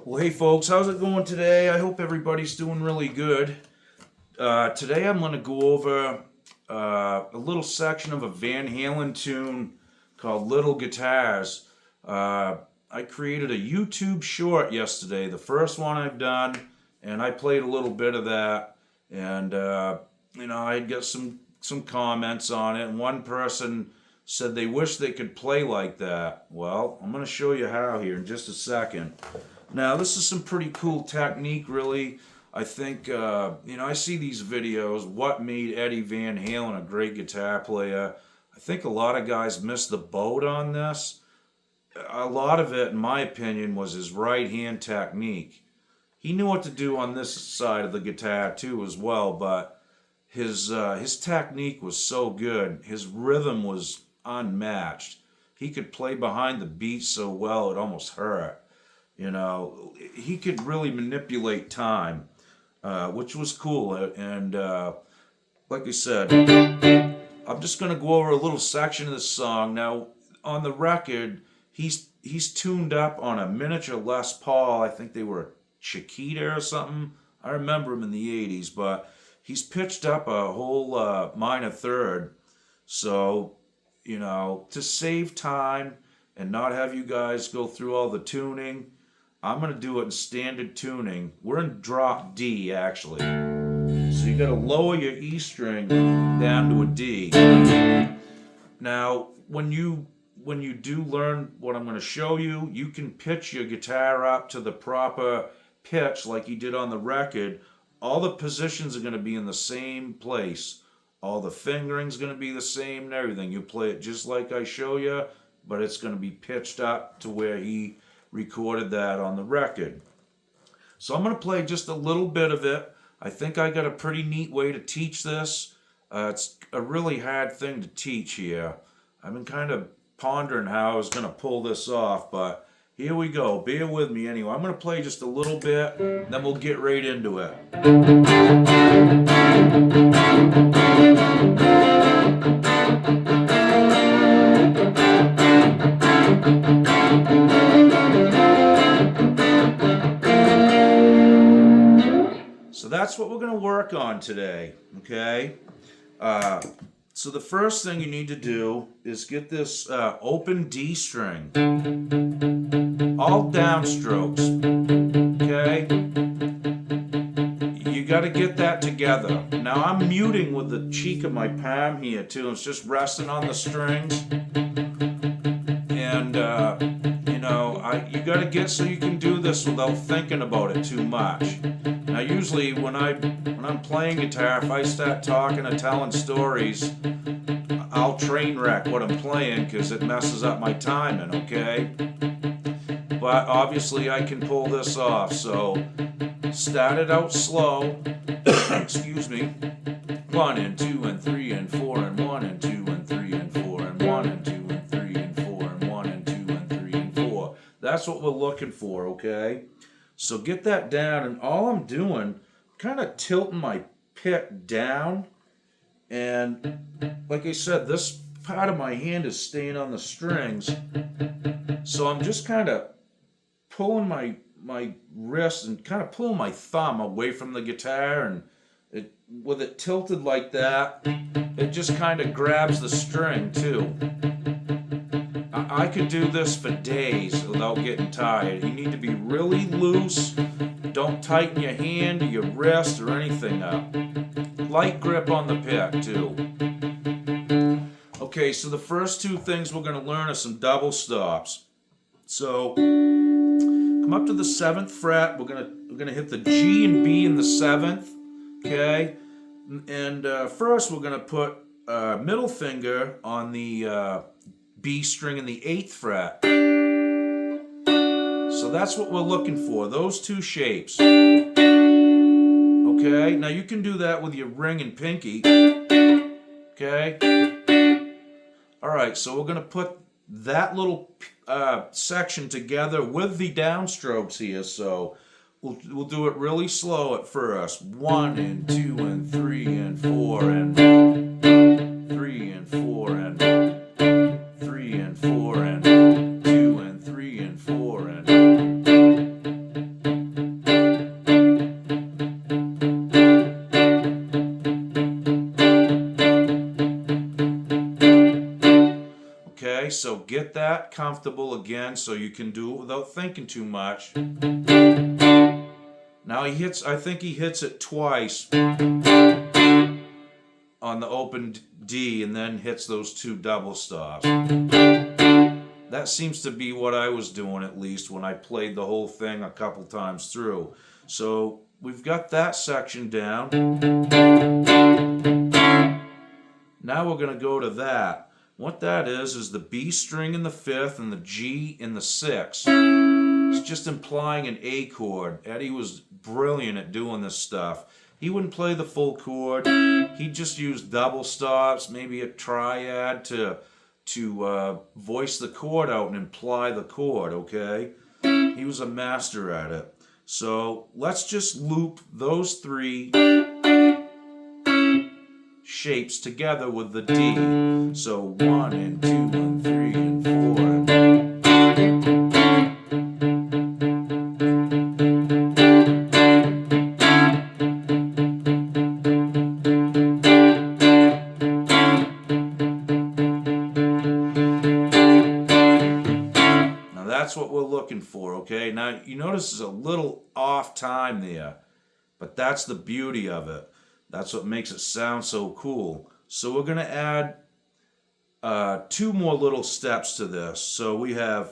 Well, hey folks, how's it going today? I hope everybody's doing really good. Today I'm going to go over a little section of a Van Halen tune called Little Guitars. I created a YouTube short yesterday, the first one I've done, and I played a little bit of that. And, I got some comments on it, and one person said they wish they could play like that. Well, I'm going to show you how here in just a second. Now, this is some pretty cool technique, really. I think, I see these videos, what made Eddie Van Halen a great guitar player. I think a lot of guys miss the boat on this. A lot of it, in my opinion, was his right hand technique. He knew what to do on this side of the guitar, too, as well, but his technique was so good. His rhythm was unmatched. He could play behind the beat so well, it almost hurt. He could really manipulate time, which was cool. And like I said, I'm just going to go over a little section of the song. Now, on the record, he's tuned up on a miniature Les Paul. I think they were Chiquita or something. I remember him in the 80s, but he's pitched up a whole minor third. So, to save time and not have you guys go through all the tuning, I'm going to do it in standard tuning. We're in drop D, actually. So you got to lower your E string down to a D. Now, when you do learn what I'm going to show you, you can pitch your guitar up to the proper pitch like you did on the record. All the positions are going to be in the same place. All the fingering's going to be the same and everything. You play it just like I show you, but it's going to be pitched up to where he recorded that on the record. So I'm going to play just a little bit of it. I think I got a pretty neat way to teach this. It's a really hard thing to teach here. I've been kind of pondering how I was going to pull this off, but here we go. Bear with me anyway. I'm going to play just a little bit, then we'll get right into it. So that's what we're going to work on today, okay? So the first thing you need to do is get this open D string, all downstrokes, okay? You got to get that together. Now I'm muting with the cheek of my palm here too. It's just resting on the strings, and you got to get so you can do this without thinking about it too much. Now, usually when I'm playing guitar, if I start talking or telling stories, I'll train wreck what I'm playing because it messes up my timing, okay? But obviously I can pull this off, so start it out slow. Excuse me. 1 and 2 and 3 and 4 and 1 and 2 and 3 and 4 and 1 and 2 and 3 and 4 and 1 and 2 and 3 and 4. That's what we're looking for, okay? So get that down, and all I'm doing, kind of tilting my pick down, and like I said, this part of my hand is staying on the strings, so I'm just kind of pulling my wrist and kind of pulling my thumb away from the guitar, and with it tilted like that, it just kind of grabs the string too. I could do this for days without getting tired. You need to be really loose. Don't tighten your hand or your wrist or anything up. Light grip on the pick too. Okay, so the first two things we're going to learn are some double stops. So come up to the 7th fret. We're gonna hit the G and B in the 7th. Okay, and first we're gonna put middle finger on the B string in the 8th fret. So that's what we're looking for, those two shapes. Okay, now you can do that with your ring and pinky. Okay. Alright, so we're going to put that little section together with the downstroke here, so we'll do it really slow at first. 1 and 2 and 3 and 4 and 3 and 4 and 3 and 4 and 2 and 3 and 4 and get that comfortable again so you can do it without thinking too much. Now I think he hits it twice on the open D and then hits those two double stops. That seems to be what I was doing, at least when I played the whole thing a couple times through. So we've got that section down. Now we're going to go to that. What that is the B string in the 5th and the G in the 6th. It's just implying an A chord. Eddie was brilliant at doing this stuff. He wouldn't play the full chord. He'd just use double stops, maybe a triad to voice the chord out and imply the chord, okay? He was a master at it. So let's just loop those 3 shapes together with the D. So 1 and 2 and 3 and 4 and... That's what we're looking for, okay? Now, you notice there's a little off time there, but that's the beauty of it. That's what makes it sound so cool. So we're going to add 2 more little steps to this. So we have...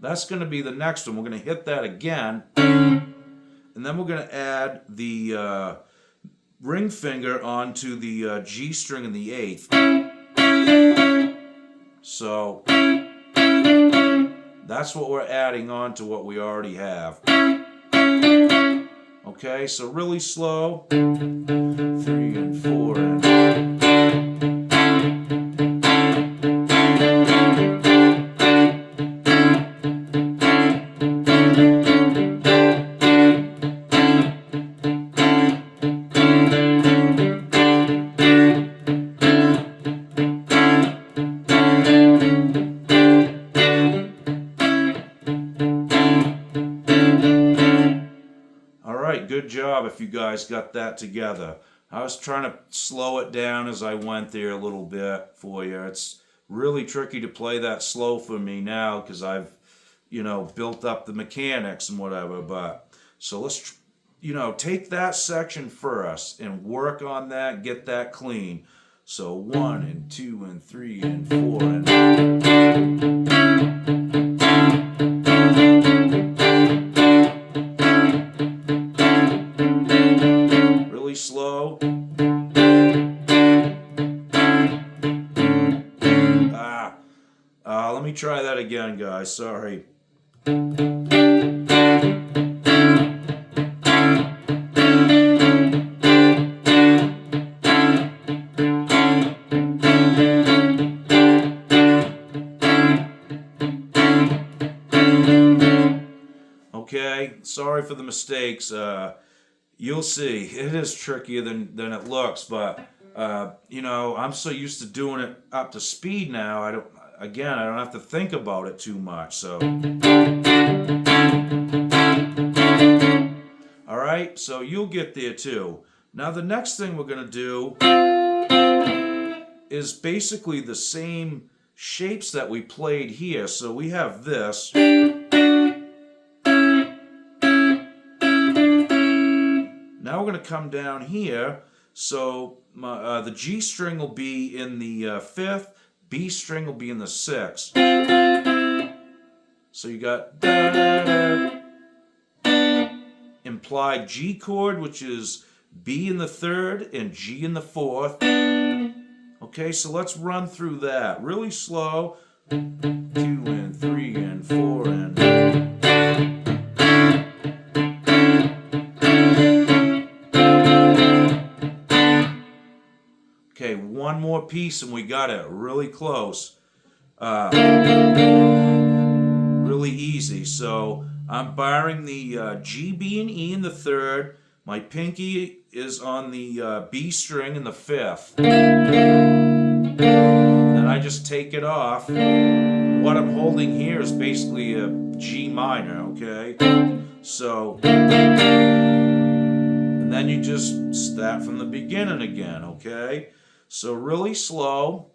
That's going to be the next one. We're going to hit that again, and then we're going to add the ring finger onto the G string in the 8th. So that's what we're adding on to what we already have. Okay, so really slow. 3 and 4 and... Good job if you guys got that together. I was trying to slow it down as I went there a little bit for you. It's really tricky to play that slow for me now because I've, built up the mechanics and whatever. But so let's, take that section first and work on that, get that clean. So 1 and 2 and 3 and 4 and... slow. Let me try that again, guys. Sorry. Okay, sorry for the mistakes. You'll see, it is trickier than it looks, but I'm so used to doing it up to speed now. I don't have to think about it too much. So, all right, so you'll get there too. Now the next thing we're gonna do is basically the same shapes that we played here. So we have this. Now we're going to come down here, so the G string will be in the 5th, B string will be in the 6th. So you got da, da, da, implied G chord, which is B in the 3rd and G in the 4th. Okay, so let's run through that really slow. 2 and 3 and 4 and... Okay, one more piece and we got it really close. Really easy. So I'm barring the G, B, and E in the 3rd. My pinky is on the B string in the 5th. Then I just take it off. What I'm holding here is basically a G minor, okay? So, and then you just start from the beginning again, okay? So really slow.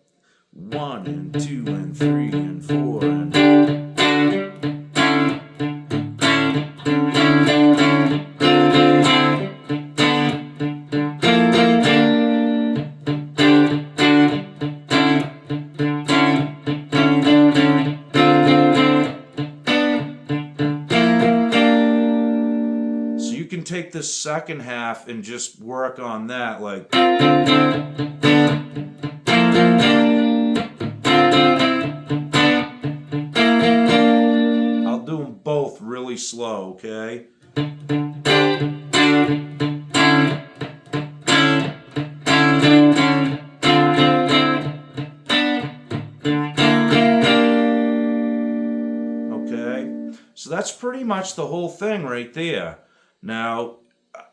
1 and 2 and 3 and 4 and... You can take this second half and just work on that, like... I'll do them both really slow, okay? Okay, so that's pretty much the whole thing right there. Now,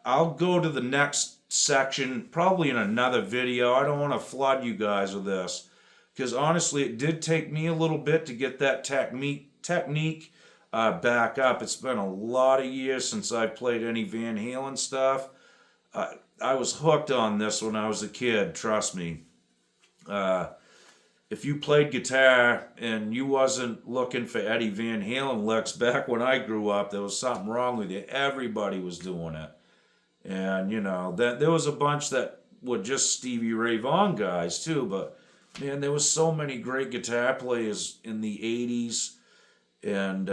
I'll go to the next section probably in another video. I don't want to flood you guys with this, because honestly, it did take me a little bit to get that technique back up. It's been a lot of years since I played any Van Halen stuff. I was hooked on this when I was a kid, trust me. If you played guitar and you wasn't looking for Eddie Van Halen licks back when I grew up, there was something wrong with you. Everybody was doing it. And, you know, there was a bunch that were just Stevie Ray Vaughan guys, too. But, man, there was so many great guitar players in the 80s. And,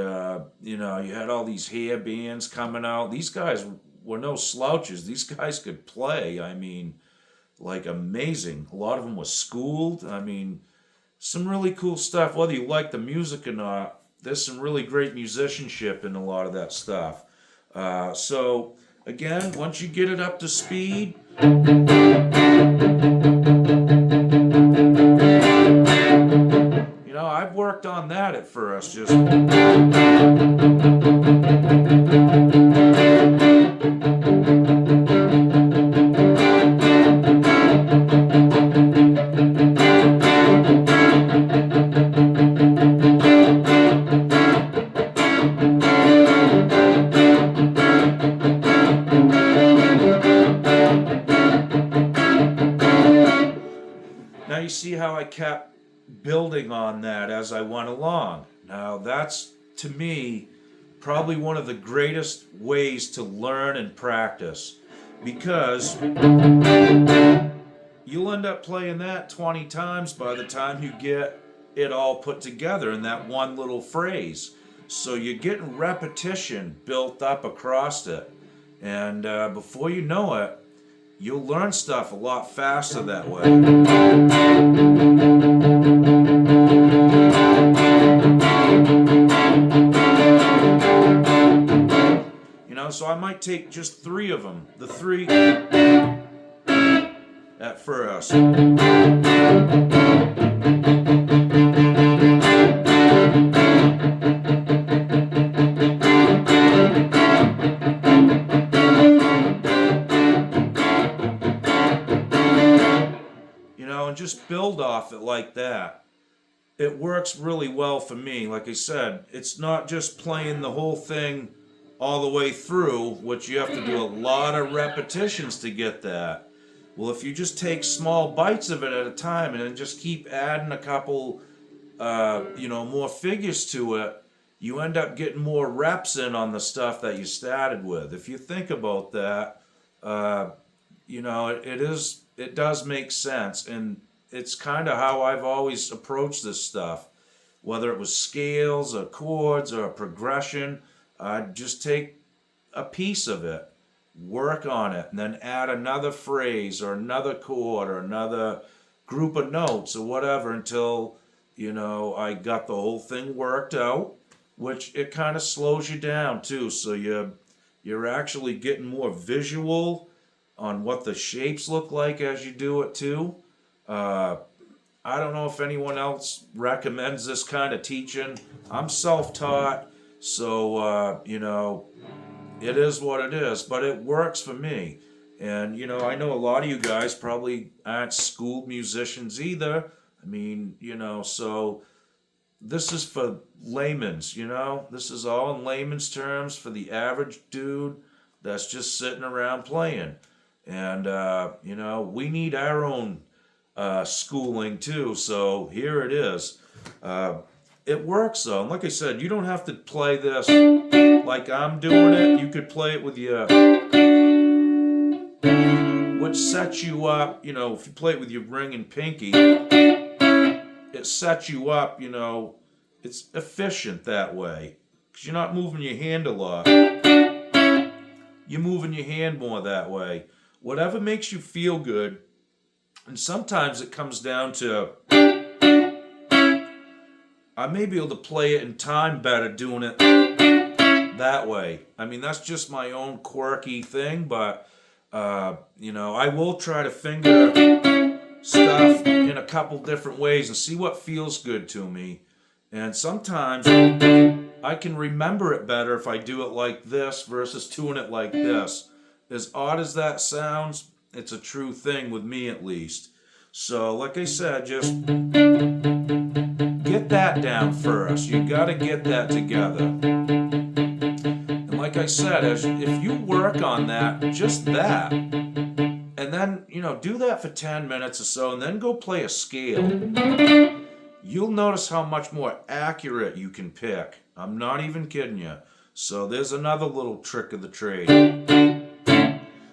you know, you had all these hair bands coming out. These guys were no slouches. These guys could play, I mean, like amazing. A lot of them were schooled. I mean... some really cool stuff, whether you like the music or not. There's some really great musicianship in a lot of that stuff. So, again, once you get it up to speed, you know, I've worked on that at first, just... Now you see how I kept building on that as I went along. Now that's, to me, probably one of the greatest ways to learn and practice, because you'll end up playing that 20 times by the time you get it all put together in that one little phrase. So you're getting repetition built up across it. And before you know it, you'll learn stuff a lot faster that way. You know, so I might take just 3 of them. The 3 at first. And just build off it like that. It works really well for me. Like I said, it's not just playing the whole thing all the way through, which you have to do a lot of repetitions to get that. Well, if you just take small bites of it at a time and then just keep adding a couple, you know, more figures to it, you end up getting more reps in on the stuff that you started with. If you think about that, you know, it does make sense, and it's kind of how I've always approached this stuff. Whether it was scales or chords or a progression, I'd just take a piece of it, work on it, and then add another phrase or another chord or another group of notes or whatever until, you know, I got the whole thing worked out, which it kind of slows you down too, so you're actually getting more visual on what the shapes look like as you do it too. I don't know if anyone else recommends this kind of teaching. I'm self-taught, so you know, it is what it is, but it works for me. And you know, I know a lot of you guys probably aren't schooled musicians either. I mean, you know, so this is for layman's, you know, this is all in layman's terms for the average dude that's just sitting around playing. And, you know, we need our own schooling too. So here it is. It works though. And like I said, you don't have to play this like I'm doing it. You could play it with your, which sets you up, you know, if you play it with your ring and pinky, it sets you up, you know, it's efficient that way. Because you're not moving your hand a lot. You're moving your hand more that way. Whatever makes you feel good. And sometimes it comes down to, I may be able to play it in time better doing it that way. I mean, that's just my own quirky thing, but, you know, I will try to finger stuff in a couple different ways and see what feels good to me. And sometimes I can remember it better if I do it like this versus doing it like this. As odd as that sounds, it's a true thing with me at least. So, like I said, just get that down first. You got to get that together. And like I said, if you work on that, just that, and then, you know, do that for 10 minutes or so, and then go play a scale, you'll notice how much more accurate you can pick. I'm not even kidding you. So there's another little trick of the trade.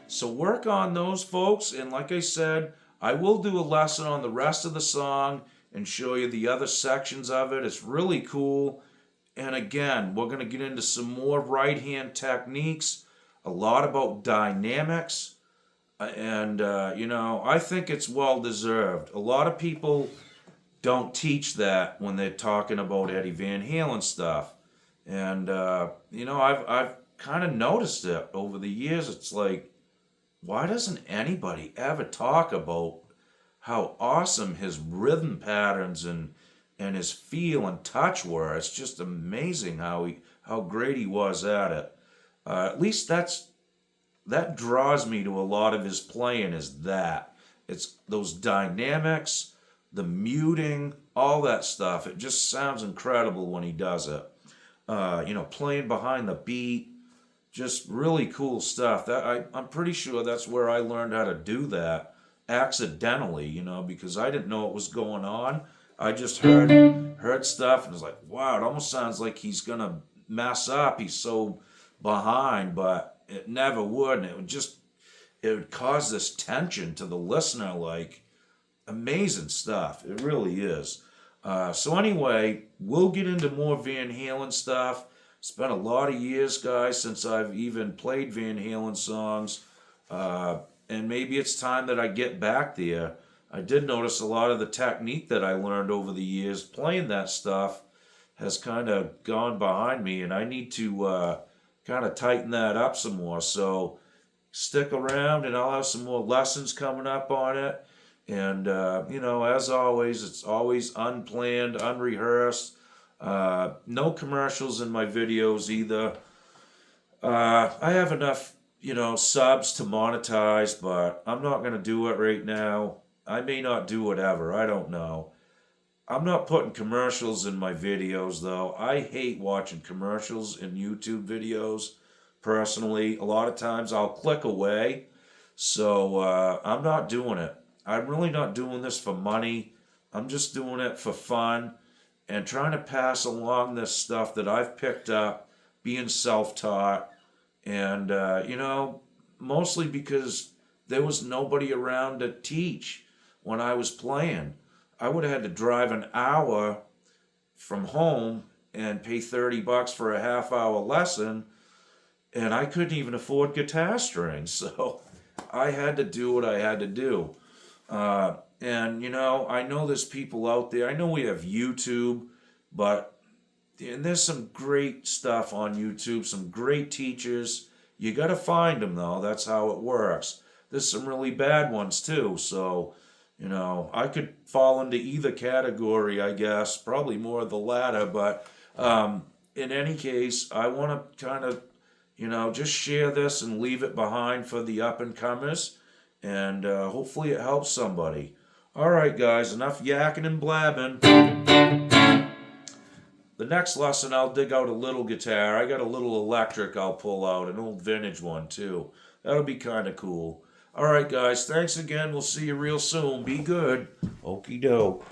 So work on those, folks, and like I said, I will do a lesson on the rest of the song and show you the other sections of it. It's really cool. And again, we're going to get into some more right hand techniques, a lot about dynamics, and you know, I think it's well deserved. A lot of people don't teach that when they're talking about Eddie Van Halen stuff. And you know, I've kind of noticed it over the years. It's like, why doesn't anybody ever talk about how awesome his rhythm patterns and his feel and touch were? It's just amazing how great he was at it. At least that draws me to a lot of his playing, is that it's those dynamics, the muting, all that stuff. It just sounds incredible when he does it. You know, playing behind the beat. Just really cool stuff. I'm pretty sure that's where I learned how to do that accidentally, you know, because I didn't know what was going on. I just heard stuff and was like, wow, it almost sounds like he's gonna mess up. He's so behind, but it never would, and it would cause this tension to the listener. Like, amazing stuff. It really is. So anyway, we'll get into more Van Halen stuff. It's been a lot of years, guys, since I've even played Van Halen songs. And maybe it's time that I get back there. I did notice a lot of the technique that I learned over the years playing that stuff has kind of gone behind me, and I need to kind of tighten that up some more. So stick around, and I'll have some more lessons coming up on it. And, you know, as always, it's always unplanned, unrehearsed. No commercials in my videos either. I have enough, you know, subs to monetize, but I'm not going to do it right now. I may not do it ever. I don't know. I'm not putting commercials in my videos, though. I hate watching commercials in YouTube videos, personally. A lot of times I'll click away, so I'm not doing it. I'm really not doing this for money. I'm just doing it for fun and trying to pass along this stuff that I've picked up, being self-taught, and, you know, mostly because there was nobody around to teach when I was playing. I would have had to drive an hour from home and pay $30 for a half-hour lesson, and I couldn't even afford guitar strings, so I had to do what I had to do. And, you know, I know there's people out there. I know we have YouTube, and there's some great stuff on YouTube, some great teachers. You got to find them, though. That's how it works. There's some really bad ones, too. So, you know, I could fall into either category, I guess. Probably more of the latter. But in any case, I want to kind of, you know, just share this and leave it behind for the up-and-comers. And hopefully it helps somebody. All right, guys, enough yakking and blabbing. The next lesson, I'll dig out a little guitar. I got a little electric I'll pull out, an old vintage one, too. That'll be kind of cool. All right, guys. Thanks again. We'll see you real soon. Be good. Okie doke.